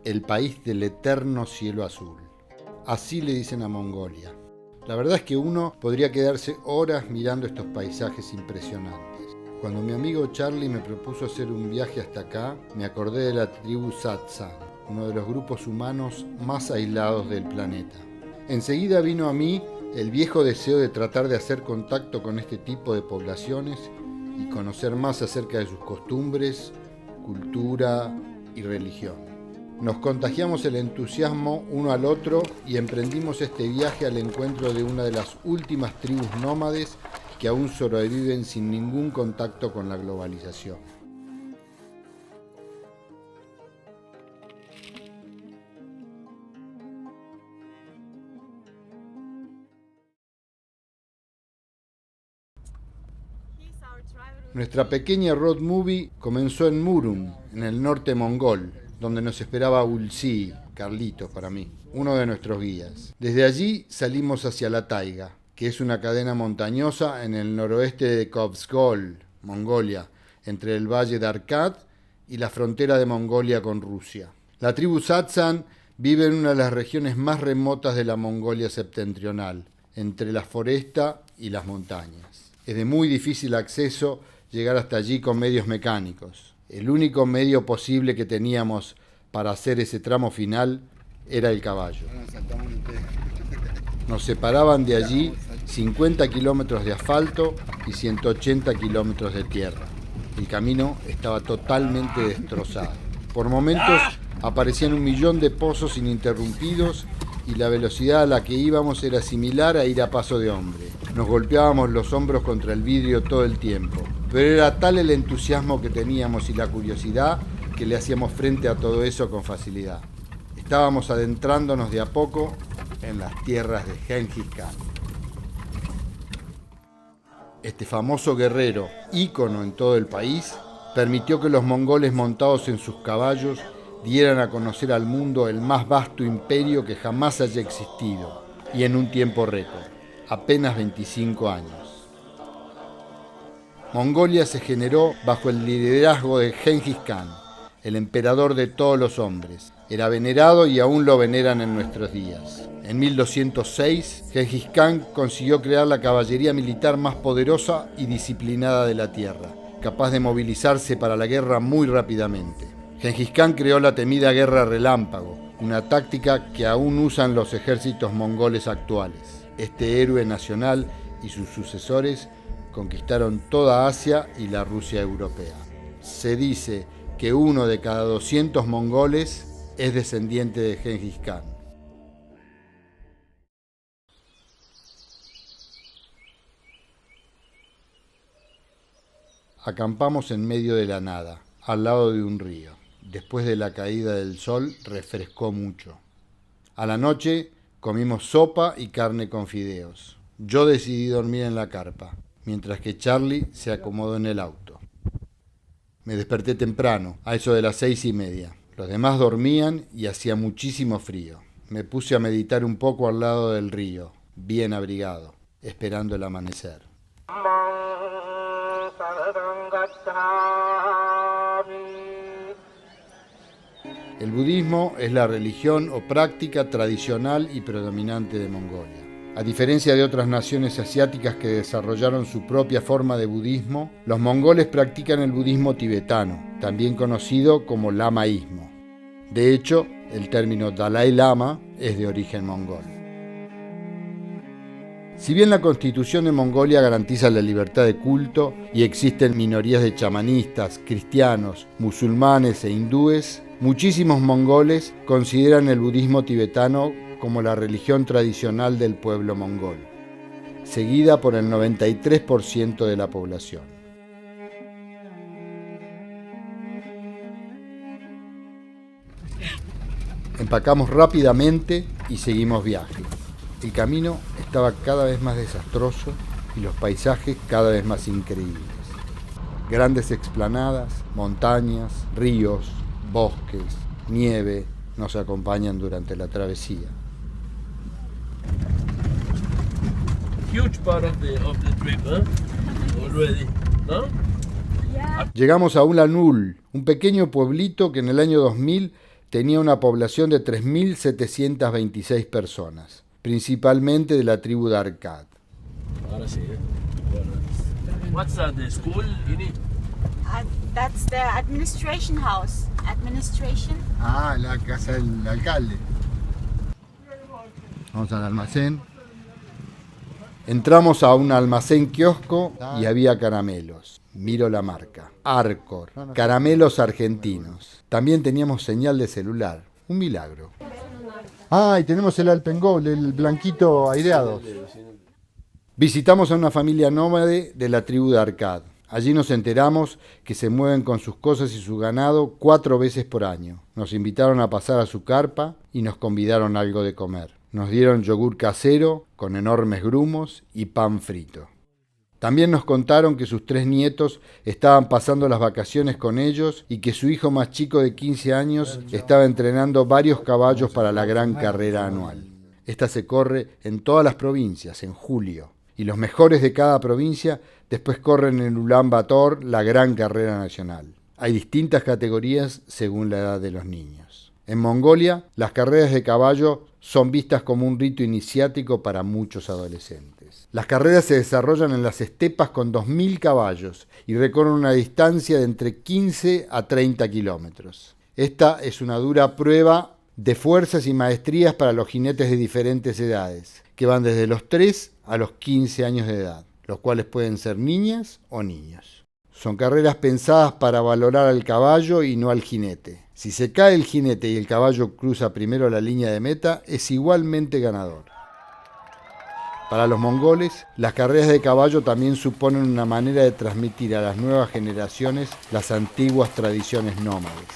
El país del eterno cielo azul. Así le dicen a Mongolia. La verdad es que uno podría quedarse horas mirando estos paisajes impresionantes. Cuando mi amigo Charlie me propuso hacer un viaje hasta acá, me acordé de la tribu Satsang, uno de los grupos humanos más aislados del planeta. Enseguida vino a mí el viejo deseo de tratar de hacer contacto con este tipo de poblaciones y conocer más acerca de sus costumbres, cultura y religión. Nos contagiamos el entusiasmo uno al otro y emprendimos este viaje al encuentro de una de las últimas tribus nómades que aún sobreviven sin ningún contacto con la globalización. Nuestra pequeña road movie comenzó en Murum, en el norte mongol, donde nos esperaba Ulsi, Carlitos para mí, uno de nuestros guías. Desde allí salimos hacia la taiga, que es una cadena montañosa en el noroeste de Kovsgol, Mongolia, entre el valle de Arkad y la frontera de Mongolia con Rusia. La tribu Satsang vive en una de las regiones más remotas de la Mongolia septentrional, entre la foresta y las montañas. Es de muy difícil acceso llegar hasta allí con medios mecánicos. El único medio posible que teníamos para hacer ese tramo final era el caballo. Nos separaban de allí 50 kilómetros de asfalto y 180 kilómetros de tierra. El camino estaba totalmente destrozado. Por momentos aparecían 1 millón de pozos ininterrumpidos y la velocidad a la que íbamos era similar a ir a paso de hombre. Nos golpeábamos los hombros contra el vidrio todo el tiempo, pero era tal el entusiasmo que teníamos y la curiosidad que le hacíamos frente a todo eso con facilidad. Estábamos adentrándonos de a poco en las tierras de Genghis Khan. Este famoso guerrero, ícono en todo el país, permitió que los mongoles montados en sus caballos dieran a conocer al mundo el más vasto imperio que jamás haya existido, y en un tiempo récord, apenas 25 años. Mongolia se generó bajo el liderazgo de Genghis Khan, el emperador de todos los hombres. Era venerado y aún lo veneran en nuestros días. En 1206, Genghis Khan consiguió crear la caballería militar más poderosa y disciplinada de la tierra, capaz de movilizarse para la guerra muy rápidamente. Genghis Khan creó la temida guerra relámpago, una táctica que aún usan los ejércitos mongoles actuales. Este héroe nacional y sus sucesores conquistaron toda Asia y la Rusia europea. Se dice que 1 de cada 200 mongoles es descendiente de Genghis Khan. Acampamos en medio de la nada, al lado de un río. Después de la caída del sol, refrescó mucho. A la noche comimos sopa y carne con fideos. Yo decidí dormir en la carpa, mientras que Charlie se acomodó en el auto. Me desperté temprano, a eso de las 6:30. Los demás dormían y hacía muchísimo frío. Me puse a meditar un poco al lado del río, bien abrigado, esperando el amanecer. El budismo es la religión o práctica tradicional y predominante de Mongolia. A diferencia de otras naciones asiáticas que desarrollaron su propia forma de budismo, los mongoles practican el budismo tibetano, también conocido como lamaísmo. De hecho, el término Dalai Lama es de origen mongol. Si bien la Constitución de Mongolia garantiza la libertad de culto y existen minorías de chamanistas, cristianos, musulmanes e hindúes, muchísimos mongoles consideran el budismo tibetano como la religión tradicional del pueblo mongol, seguida por el 93% de la población. Empacamos rápidamente y seguimos viaje. El camino estaba cada vez más desastroso y los paisajes cada vez más increíbles. Grandes explanadas, montañas, ríos, bosques, nieve nos acompañan durante la travesía. Huge part of the trip, huh? Already, no? Llegamos a Ulanul, un pequeño pueblito que en el año 2000 tenía una población de 3.726 personas, principalmente de la tribu de Arkad. Ahora sí, What's the school in it? That's the administration house. Administration. Ah, la casa del alcalde. Vamos al almacén. Entramos a un almacén kiosco y había caramelos. Miro la marca. Arcor. Caramelos argentinos. También teníamos señal de celular. Un milagro. Ah, y tenemos el Alpengol, el blanquito aireado. Visitamos a una familia nómade de la tribu de Arkad. Allí nos enteramos que se mueven con sus cosas y su ganado 4 veces por año. Nos invitaron a pasar a su carpa y nos convidaron algo de comer. Nos dieron yogur casero con enormes grumos y pan frito. También nos contaron que sus 3 nietos estaban pasando las vacaciones con ellos y que su hijo más chico de 15 años estaba entrenando varios caballos para la gran carrera anual. Esta se corre en todas las provincias en julio y los mejores de cada provincia después corren en Ulan Bator la gran carrera nacional. Hay distintas categorías según la edad de los niños. En Mongolia, las carreras de caballo son vistas como un rito iniciático para muchos adolescentes. Las carreras se desarrollan en las estepas con 2.000 caballos y recorren una distancia de entre 15 a 30 kilómetros. Esta es una dura prueba de fuerzas y maestrías para los jinetes de diferentes edades, que van desde los 3 a los 15 años de edad, los cuales pueden ser niñas o niños. Son carreras pensadas para valorar al caballo y no al jinete. Si se cae el jinete y el caballo cruza primero la línea de meta, es igualmente ganador. Para los mongoles, las carreras de caballo también suponen una manera de transmitir a las nuevas generaciones las antiguas tradiciones nómades.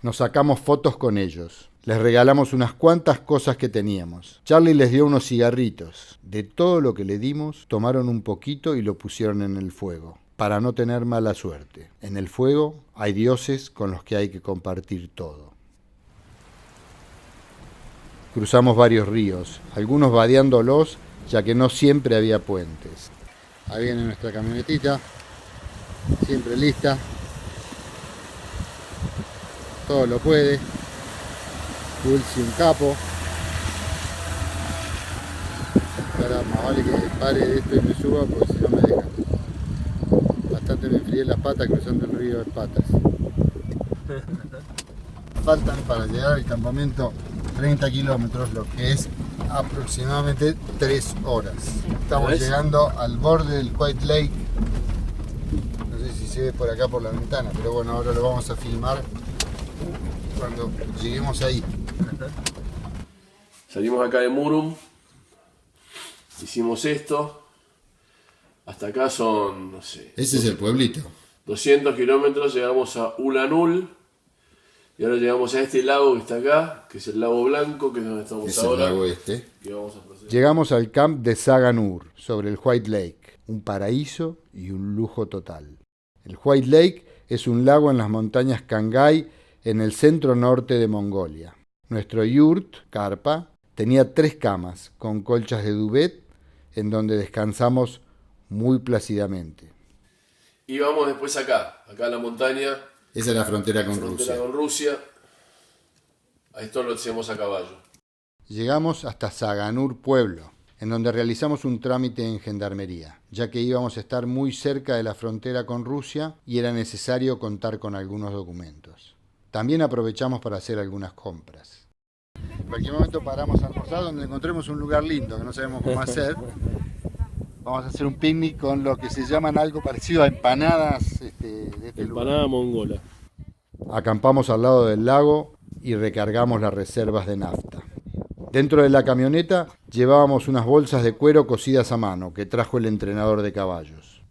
Nos sacamos fotos con ellos. Les regalamos unas cuantas cosas que teníamos. Charlie les dio unos cigarritos. De todo lo que le dimos, tomaron un poquito y lo pusieron en el fuego, para no tener mala suerte. En el fuego hay dioses con los que hay que compartir todo. Cruzamos varios ríos, algunos vadeándolos, ya que no siempre había puentes. Ahí viene nuestra camionetita, siempre lista. Todo lo puede. Dulce un capo. Ahora más vale que pare de esto y me suba porque si no me deja. Bastante me enfrié las patas cruzando el río de Patas. Faltan para llegar al campamento 30 kilómetros, lo que es aproximadamente 3 horas. Estamos llegando al borde del White Lake. No sé si se ve por acá por la ventana, pero bueno, ahora lo vamos a filmar cuando lleguemos ahí. Salimos acá de Murum, hicimos esto, hasta acá son, no sé... Ese es el pueblito. 200 kilómetros, llegamos a Ulanul, y ahora llegamos a este lago que está acá, que es el lago Blanco, que es donde estamos Es ahora. el lago este. Que vamos a proceder. Llegamos al camp de Saganur, sobre el White Lake, un paraíso y un lujo total. El White Lake es un lago en las montañas Kangay, en el centro norte de Mongolia. Nuestro yurt, carpa, tenía 3 camas con colchas de duvet en donde descansamos muy plácidamente. Y vamos después acá en la montaña. Esa es la frontera con Frontera con Rusia. A esto lo hacemos a caballo. Llegamos hasta Saganur pueblo, en donde realizamos un trámite en gendarmería, ya que íbamos a estar muy cerca de la frontera con Rusia y era necesario contar con algunos documentos. También aprovechamos para hacer algunas compras. En cualquier momento paramos a almorzar donde encontremos un lugar lindo que no sabemos cómo hacer. Vamos a hacer un picnic con lo que se llaman algo parecido a empanadas de este Empanada lugar. mongola. Acampamos al lado del lago y recargamos las reservas de nafta. Dentro de la camioneta llevábamos unas bolsas de cuero cosidas a mano que trajo el entrenador de caballos.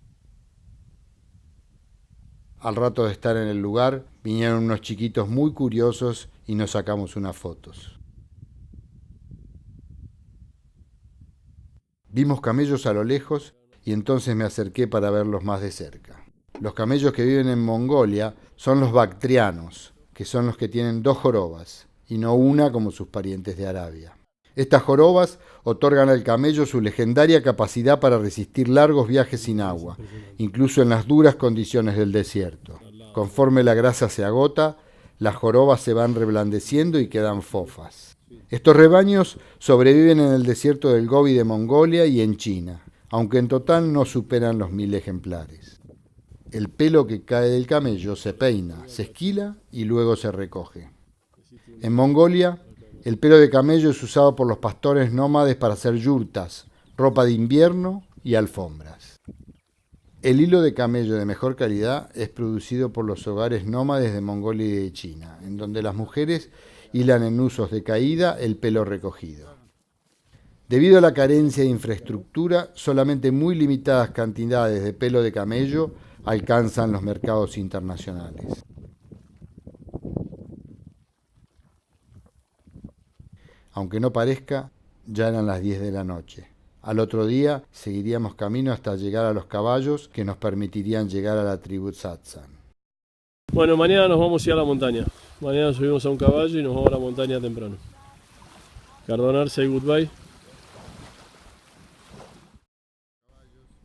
Al rato de estar en el lugar, vinieron unos chiquitos muy curiosos y nos sacamos unas fotos. Vimos camellos a lo lejos y entonces me acerqué para verlos más de cerca. Los camellos que viven en Mongolia son los bactrianos, que son los que tienen 2 jorobas y no una como sus parientes de Arabia. Estas jorobas otorgan al camello su legendaria capacidad para resistir largos viajes sin agua, incluso en las duras condiciones del desierto. Conforme la grasa se agota, las jorobas se van reblandeciendo y quedan fofas. Estos rebaños sobreviven en el desierto del Gobi de Mongolia y en China, aunque en total no superan los 1000 ejemplares. El pelo que cae del camello se peina, se esquila y luego se recoge. En Mongolia, el pelo de camello es usado por los pastores nómades para hacer yurtas, ropa de invierno y alfombras. El hilo de camello de mejor calidad es producido por los hogares nómades de Mongolia y de China, en donde las mujeres hilan en usos de caída el pelo recogido. Debido a la carencia de infraestructura, solamente muy limitadas cantidades de pelo de camello alcanzan los mercados internacionales. Aunque no parezca, ya eran las 10 de la noche. Al otro día seguiríamos camino hasta llegar a los caballos que nos permitirían llegar a la tribu Satsan. Bueno, mañana nos vamos a ir a la montaña. Mañana subimos a un caballo y nos vamos a la montaña temprano. Cardonar, say goodbye.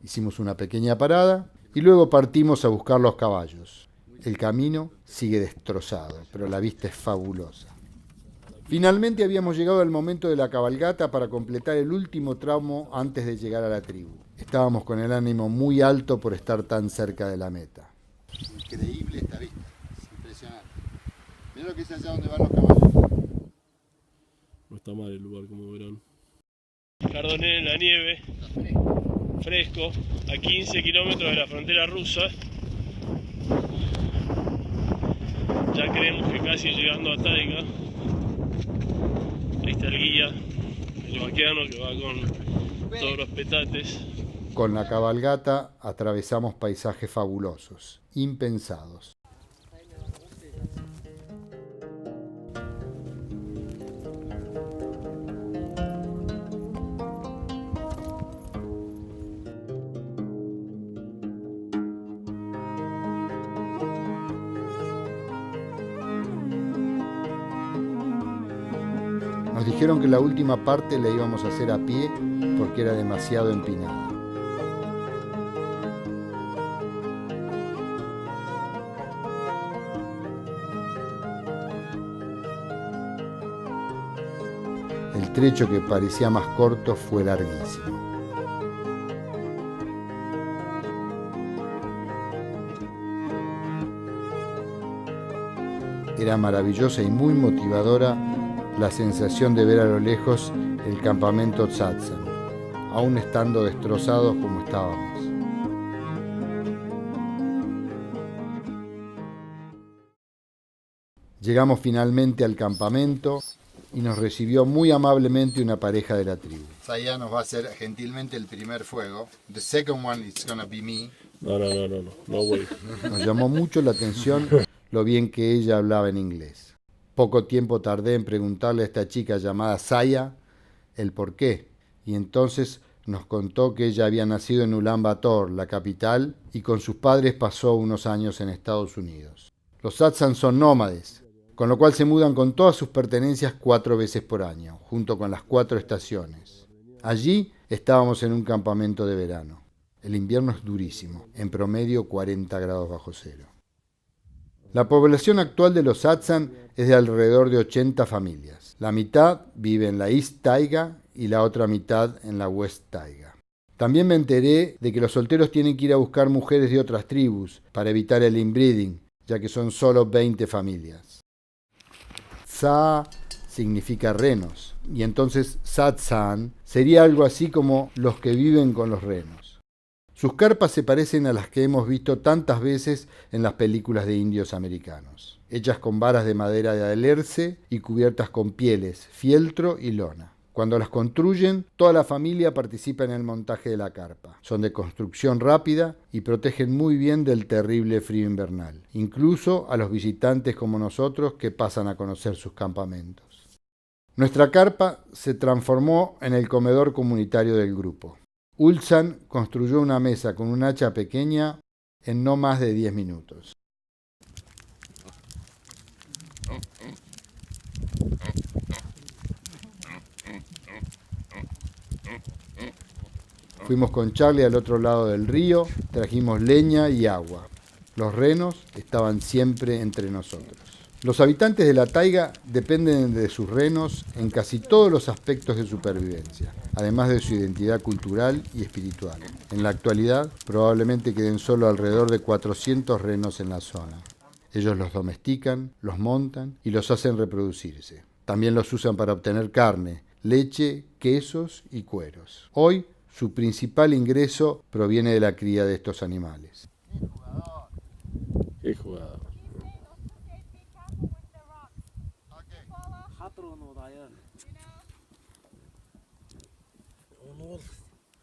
Hicimos una pequeña parada y luego partimos a buscar los caballos. El camino sigue destrozado, pero la vista es fabulosa. Finalmente habíamos llegado al momento de la cabalgata para completar el último tramo antes de llegar a la tribu. Estábamos con el ánimo muy alto por estar tan cerca de la meta. Increíble esta vista, es impresionante. Mira lo que es allá donde van los caballos. No está mal el lugar, como verán. Cardoner en la nieve, fresco, a 15 kilómetros de la frontera rusa. Ya creemos que casi llegando a Taiga. Ahí está el guía, el vaqueano que va con todos los petates. Con la cabalgata atravesamos paisajes fabulosos, impensados. Nos dijeron que la última parte la íbamos a hacer a pie porque era demasiado empinada. El trecho que parecía más corto fue larguísimo. Era maravillosa y muy motivadora la sensación de ver a lo lejos el campamento Satsan, aún estando destrozados como estábamos. Llegamos finalmente al campamento y nos recibió muy amablemente una pareja de la tribu. Saya nos va a hacer gentilmente el primer fuego. The second one is gonna be me. No way. Nos llamó mucho la atención lo bien que ella hablaba en inglés. Poco tiempo tardé en preguntarle a esta chica llamada Saya el por qué, y entonces nos contó que ella había nacido en Ulan Bator, la capital, y con sus padres pasó unos años en Estados Unidos. Los Satsan son nómades, con lo cual se mudan con todas sus pertenencias 4 veces por año, junto con las 4 estaciones. Allí estábamos en un campamento de verano. El invierno es durísimo, en promedio 40 grados bajo cero. La población actual de los Satsan es de alrededor de 80 familias. La mitad vive en la East Taiga y la otra mitad en la West Taiga. También me enteré de que los solteros tienen que ir a buscar mujeres de otras tribus para evitar el inbreeding, ya que son solo 20 familias. Tsa significa renos, y entonces Satsan sería algo así como los que viven con los renos. Sus carpas se parecen a las que hemos visto tantas veces en las películas de indios americanos, hechas con varas de madera de alerce y cubiertas con pieles, fieltro y lona. Cuando las construyen, toda la familia participa en el montaje de la carpa. Son de construcción rápida y protegen muy bien del terrible frío invernal, incluso a los visitantes como nosotros que pasan a conocer sus campamentos. Nuestra carpa se transformó en el comedor comunitario del grupo. Ulsan construyó una mesa con un hacha pequeña en no más de 10 minutos. Fuimos con Charlie al otro lado del río, trajimos leña y agua. Los renos estaban siempre entre nosotros. Los habitantes de la taiga dependen de sus renos en casi todos los aspectos de supervivencia, además de su identidad cultural y espiritual. En la actualidad, probablemente queden solo alrededor de 400 renos en la zona. Ellos los domestican, los montan y los hacen reproducirse. También los usan para obtener carne, leche, quesos y cueros. Hoy, su principal ingreso proviene de la cría de estos animales. Qué jugador.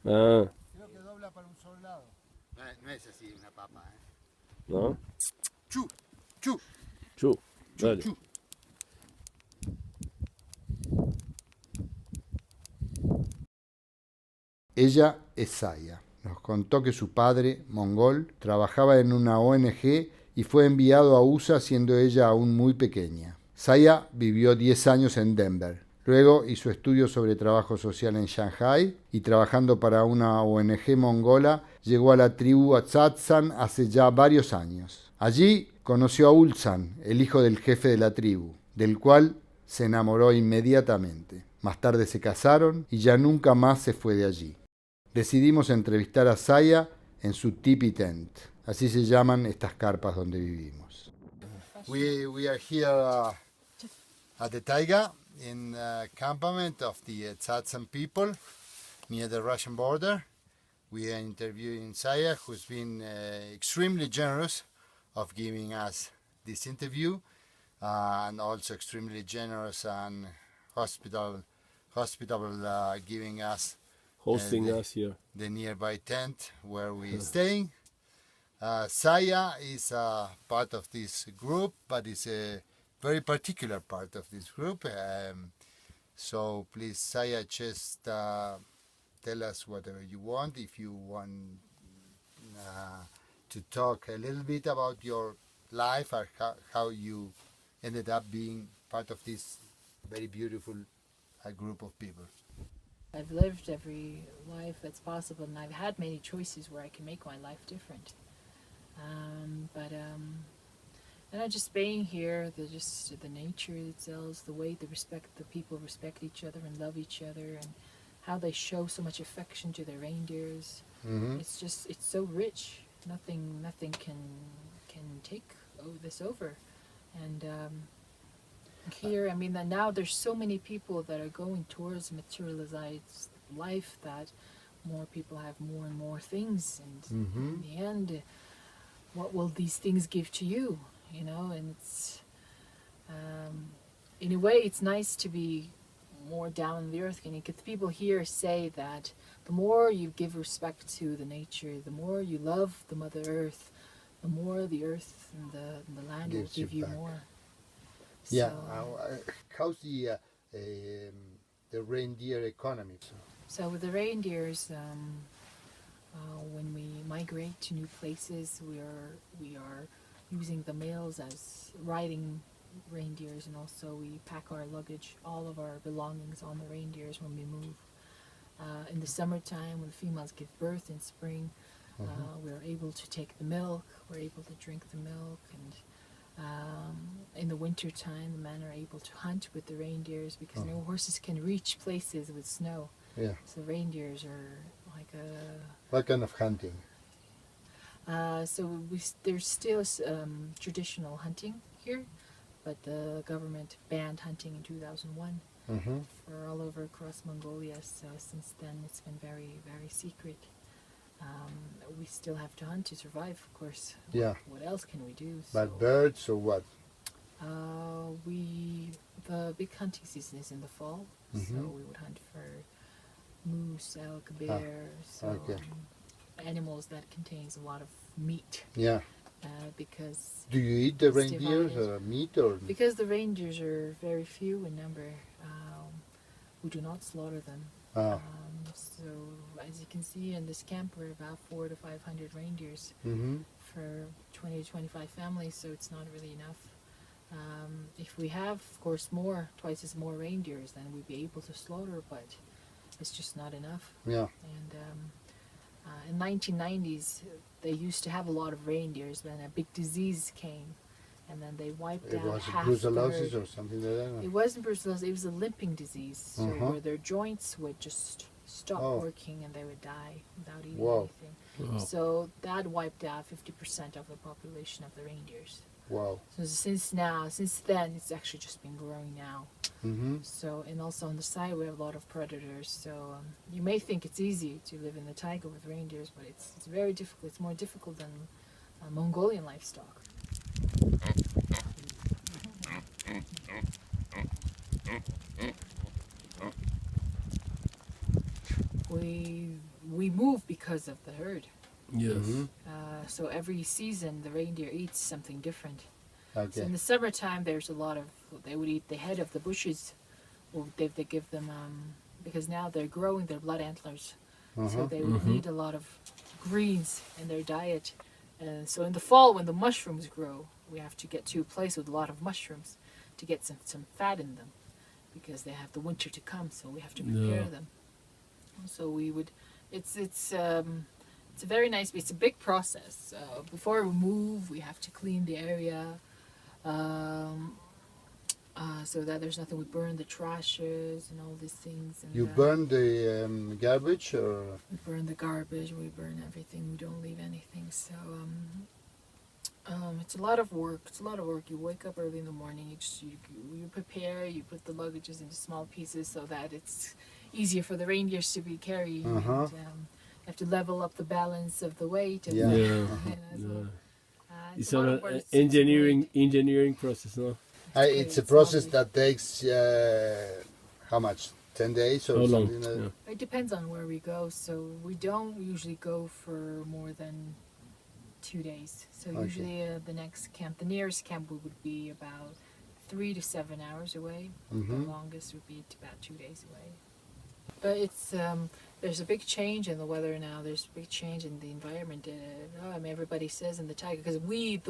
Ah, Creo que dobla para un solo lado. No es así una papa, ¿eh? ¿no? Chu, chu, Chu, dale. chu. Ella es Saya. Nos contó que su padre, mongol, trabajaba en una ONG y fue enviado a USA siendo ella aún muy pequeña. Saya vivió 10 años en Denver. Luego hizo estudios sobre trabajo social en Shanghai y trabajando para una ONG mongola llegó a la tribu Atsatsan hace ya varios años. Allí conoció a Ulsan, el hijo del jefe de la tribu, del cual se enamoró inmediatamente. Más tarde se casaron y ya nunca más se fue de allí. Decidimos entrevistar a Saya en su tipi tent. Así se llaman estas carpas donde vivimos. We are here at the taiga in the campament of the Tsatsan people near the Russian border. We are interviewing Saya, who's been extremely generous of giving us this interview, and also extremely generous and hospitable giving us Hosting us here. the nearby tent where we're staying. Saya is a part of this group, but is a very particular part of this group. So please, Saya, just tell us whatever you want. If you want to talk a little bit about your life or how you ended up being part of this very beautiful group of people. I've lived every life that's possible, and I've had many choices where I can make my life different. Just being here, the nature itself, the way the people respect each other and love each other, and how they show so much affection to their reindeers. Mm-hmm. It's so rich. Nothing can take this over. And here, I mean, that now there's so many people that are going towards materialized life that more people have more and more things, and Mm-hmm. in the end, what will these things give to you? You know, and it's in a way, it's nice to be more down in the earth. And because people here say that the more you give respect to the nature, the more you love the Mother Earth, the more the earth and the land will Gives give you you back. more. Yeah. So- How's the reindeer economy? So with the reindeers, when we migrate to new places, we are using the males as riding reindeers, and also we pack our luggage, all of our belongings on the reindeers when we move. In the summertime, when the females give birth in spring, we're able to take the milk, we're able to drink the milk, and in the winter time, the men are able to hunt with the reindeers because no horses can reach places with snow. Yeah. So reindeers are like a. What kind of hunting? There's still traditional hunting here, but the government banned hunting in 2001 Mm-hmm. for all over across Mongolia. So since then, it's been very, very secret. We still have to hunt to survive, of course. Yeah. What else can we do? But birds or what? The big hunting season is in the fall, so Mhm. we would hunt for moose, elk, bear, so okay. Animals that contains a lot of meat, Yeah. because Do you eat the It's reindeers divided. or meat or? the reindeers are very few in number. We do not slaughter them. Ah. So as you can see in this camp, we're about 400 to 500 reindeers Mm-hmm. for 20 to 25 families, so it's not really enough. If we have, of course, twice as more reindeers, then we'd be able to slaughter, but it's just not enough. Yeah. And In 1990s, they used to have a lot of reindeers. Then a big disease came, and then they wiped It out was half the brucellosis herd. or something like that? It wasn't brucellosis; it was a limping disease, so Uh-huh. where their joints would just stop Oh. working and they would die without eating Wow. anything. Wow. So that wiped out 50% of the population of the reindeers. Wow. So since then, it's actually just been growing now. Mm-hmm. So, and also on the side, we have a lot of predators. So you may think it's easy to live in the taiga with reindeers, but it's very difficult. It's more difficult than Mongolian livestock. We move because of the herd. Yes. Mm-hmm. So every season, the reindeer eats something different. So Okay. in the summertime, there's a lot of, they would eat the head of the bushes, or they give them, because now they're growing their blood antlers, so Uh-huh. they would need a lot of greens in their diet. So in the fall, when the mushrooms grow, we have to get to a place with a lot of mushrooms to get some fat in them, because they have the winter to come, so we have to prepare Yeah. them. So we would, it's a very nice, it's a big process. Before we move, we have to clean the area, so that there's nothing. We burn the trashes and all these things. And, You burn the garbage or? we burn the garbage. We burn everything. We don't leave anything. So it's a lot of work. It's a lot of work. You wake up early in the morning. You prepare. You put the luggages into small pieces so that it's easier for the reindeers to be carried. Uh-huh. And, you have to level up the balance of the weight. And, Yeah. Yeah. so, It's a lot an of work. It's engineering process, no? It's a It's process lovely. that takes how much? 10 days or How long? something like that? Yeah. It depends on where we go. So we don't usually go for more than 2 days. So Okay. usually the next camp, the nearest camp would be about 3 to 7 hours away. Mhm. The longest would be about 2 days away. But it's there's a big change in the weather now. There's a big change in the environment. I mean, everybody says in the taiga, because we,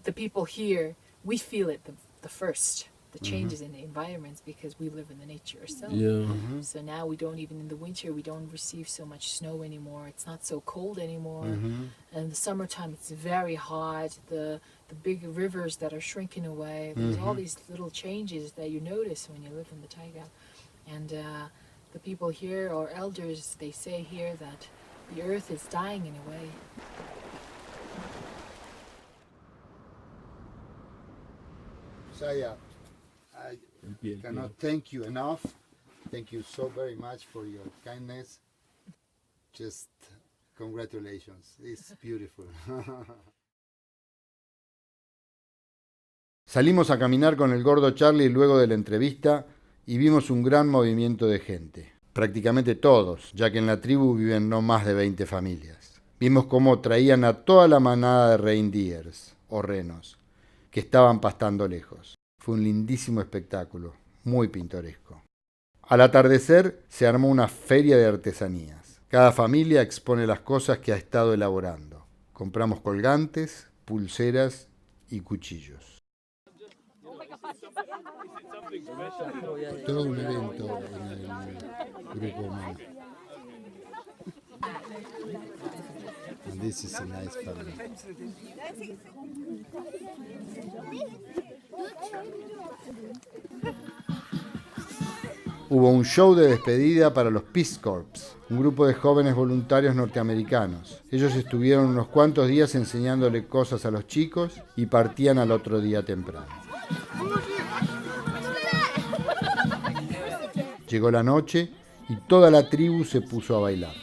the people here, we feel it the first, the changes in the environments, because we live in the nature ourselves. Yeah. So now we don't even in the winter we don't receive so much snow anymore. It's not so cold anymore. Mhm. And in the summertime it's very hot. The big rivers that are shrinking away. There's all these little changes that you notice when you live in the taiga. And the people here, or elders, they say here that the earth is dying in a way. Saya, I Bien, cannot thank you enough. Thank you so very much for your kindness. Just congratulations. It's beautiful. Salimos a caminar con el gordo Charlie luego de la entrevista y vimos un gran movimiento de gente. Prácticamente todos, ya que en la tribu viven no más de 20 familias. Vimos cómo traían a toda la manada de reindeers, o renos, que estaban pastando lejos. Fue un lindísimo espectáculo, muy pintoresco. Al atardecer se armó una feria de artesanías. Cada familia expone las cosas que ha estado elaborando. Compramos colgantes, pulseras y cuchillos. Todo un evento en el grupo Man. And this is a nice family. Hubo un show de despedida para los Peace Corps, un grupo de jóvenes voluntarios norteamericanos. Ellos estuvieron unos cuantos días enseñándole cosas a los chicos y partían al otro día temprano. Llegó la noche y toda la tribu se puso a bailar.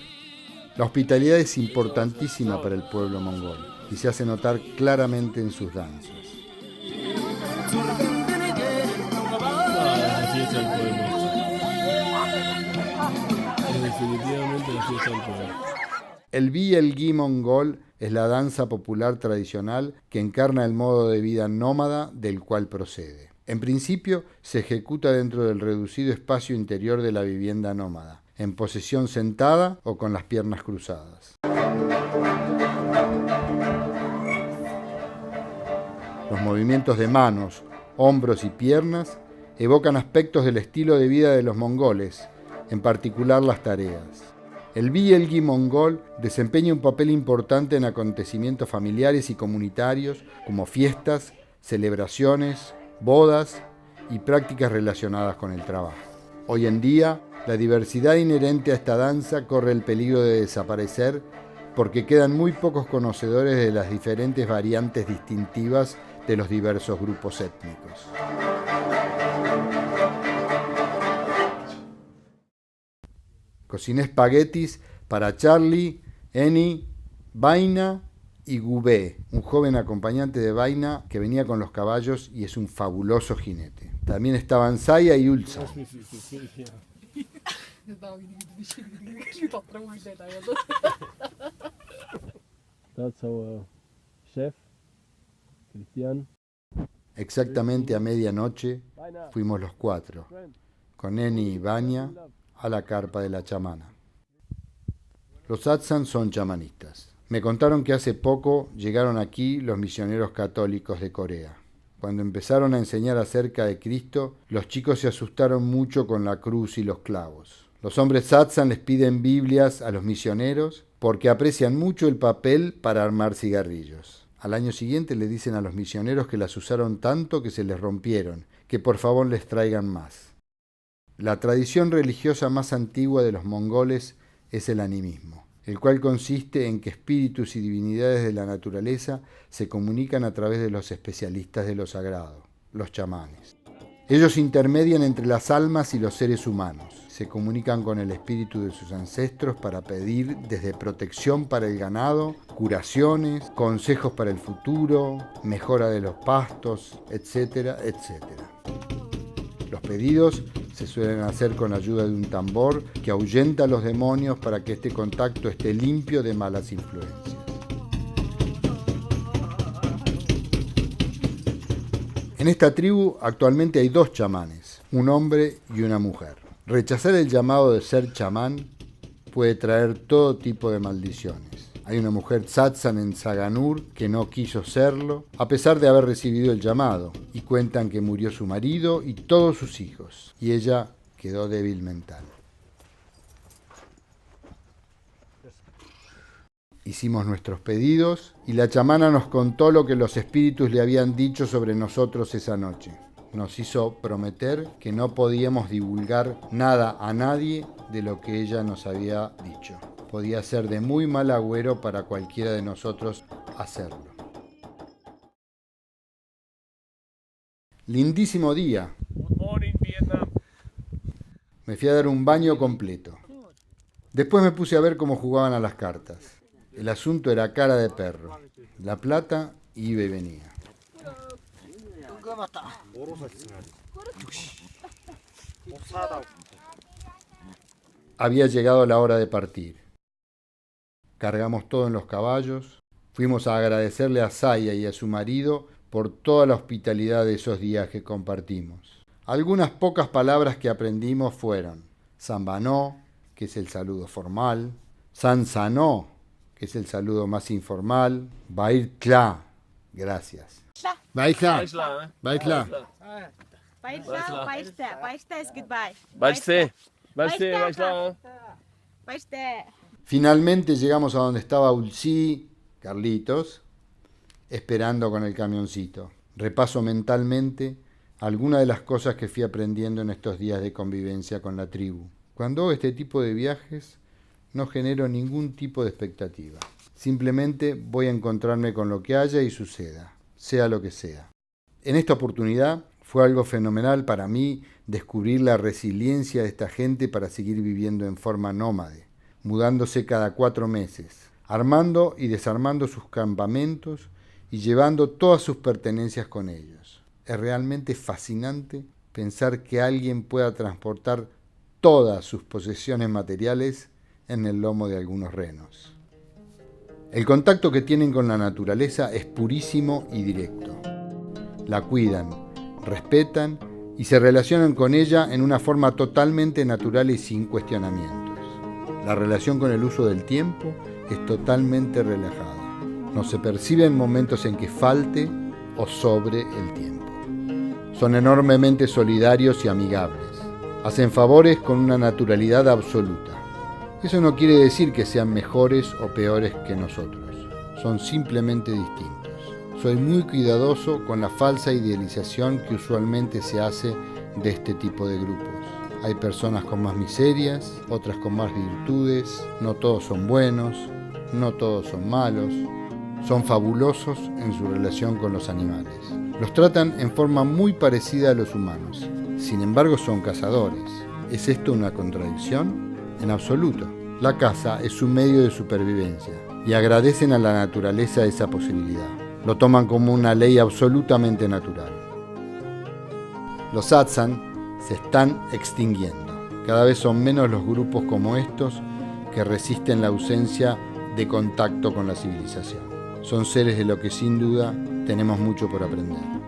La hospitalidad es importantísima para el pueblo mongol y se hace notar claramente en sus danzas. La fiesta del pueblo. Es definitivamente la fiesta del pueblo. El Bielgi mongol es la danza popular tradicional que encarna el modo de vida nómada del cual procede. En principio, se ejecuta dentro del reducido espacio interior de la vivienda nómada, en posición sentada o con las piernas cruzadas. Los movimientos de manos, hombros y piernas evocan aspectos del estilo de vida de los mongoles, en particular las tareas. El BLG mongol desempeña un papel importante en acontecimientos familiares y comunitarios como fiestas, celebraciones, bodas y prácticas relacionadas con el trabajo. Hoy en día, la diversidad inherente a esta danza corre el peligro de desaparecer porque quedan muy pocos conocedores de las diferentes variantes distintivas de los diversos grupos étnicos. Cociné espaguetis para Charlie, Eni, Vaina y Gubé, un joven acompañante de Vaina que venía con los caballos y es un fabuloso jinete. También estaban Saya y Ulsa. That's our chef, Cristian. Exactamente a medianoche fuimos los 4, con Eni y Vanya, a la carpa de la chamana. Los satsang son chamanistas. Me contaron que hace poco llegaron aquí los misioneros católicos de Corea. Cuando empezaron a enseñar acerca de Cristo, los chicos se asustaron mucho con la cruz y los clavos. Los hombres satsang les piden Biblias a los misioneros porque aprecian mucho el papel para armar cigarrillos. Al año siguiente le dicen a los misioneros que las usaron tanto que se les rompieron, que por favor les traigan más. La tradición religiosa más antigua de los mongoles es el animismo, el cual consiste en que espíritus y divinidades de la naturaleza se comunican a través de los especialistas de lo sagrado, los chamanes. Ellos intermedian entre las almas y los seres humanos. Se comunican con el espíritu de sus ancestros para pedir desde protección para el ganado, curaciones, consejos para el futuro, mejora de los pastos, etcétera, etcétera. Los pedidos se suelen hacer con ayuda de un tambor que ahuyenta a los demonios para que este contacto esté limpio de malas influencias. En esta tribu actualmente hay 2 chamanes, un hombre y una mujer. Rechazar el llamado de ser chamán puede traer todo tipo de maldiciones. Hay una mujer satsang en Saganur que no quiso serlo, a pesar de haber recibido el llamado, y cuentan que murió su marido y todos sus hijos, y ella quedó débil mental. Hicimos nuestros pedidos y la chamana nos contó lo que los espíritus le habían dicho sobre nosotros esa noche. Nos hizo prometer que no podíamos divulgar nada a nadie de lo que ella nos había dicho. Podía ser de muy mal agüero para cualquiera de nosotros hacerlo. Lindísimo día. Good morning, Vietnam. Me fui a dar un baño completo. Después me puse a ver cómo jugaban a las cartas. El asunto era cara de perro. La plata iba y venía. Había llegado la hora de partir. Cargamos todo en los caballos. Fuimos a agradecerle a Saya y a su marido por toda la hospitalidad de esos días que compartimos. Algunas pocas palabras que aprendimos fueron Sambanó, que es el saludo formal, Sansanó, que es el saludo más informal, Bair Tla, gracias. Baikla, Baikla. Baiste es goodbye. Baiste. Finalmente llegamos a donde estaba Ulsi, Carlitos, esperando con el camioncito. Repaso mentalmente algunas de las cosas que fui aprendiendo en estos días de convivencia con la tribu. Cuando hago este tipo de viajes, no genero ningún tipo de expectativa. Simplemente voy a encontrarme con lo que haya y suceda, sea lo que sea. En esta oportunidad fue algo fenomenal para mí descubrir la resiliencia de esta gente para seguir viviendo en forma nómade, mudándose cada 4 meses, armando y desarmando sus campamentos y llevando todas sus pertenencias con ellos. Es realmente fascinante pensar que alguien pueda transportar todas sus posesiones materiales en el lomo de algunos renos. El contacto que tienen con la naturaleza es purísimo y directo. La cuidan, respetan y se relacionan con ella en una forma totalmente natural y sin cuestionamientos. La relación con el uso del tiempo es totalmente relajada. No se perciben momentos en que falte o sobre el tiempo. Son enormemente solidarios y amigables. Hacen favores con una naturalidad absoluta. Eso no quiere decir que sean mejores o peores que nosotros, son simplemente distintos. Soy muy cuidadoso con la falsa idealización que usualmente se hace de este tipo de grupos. Hay personas con más miserias, otras con más virtudes, no todos son buenos, no todos son malos, son fabulosos en su relación con los animales. Los tratan en forma muy parecida a los humanos, sin embargo son cazadores. ¿Es esto una contradicción? En absoluto. La caza es un medio de supervivencia y agradecen a la naturaleza esa posibilidad. Lo toman como una ley absolutamente natural. Los Satsang se están extinguiendo. Cada vez son menos los grupos como estos que resisten la ausencia de contacto con la civilización. Son seres de los que sin duda tenemos mucho por aprender.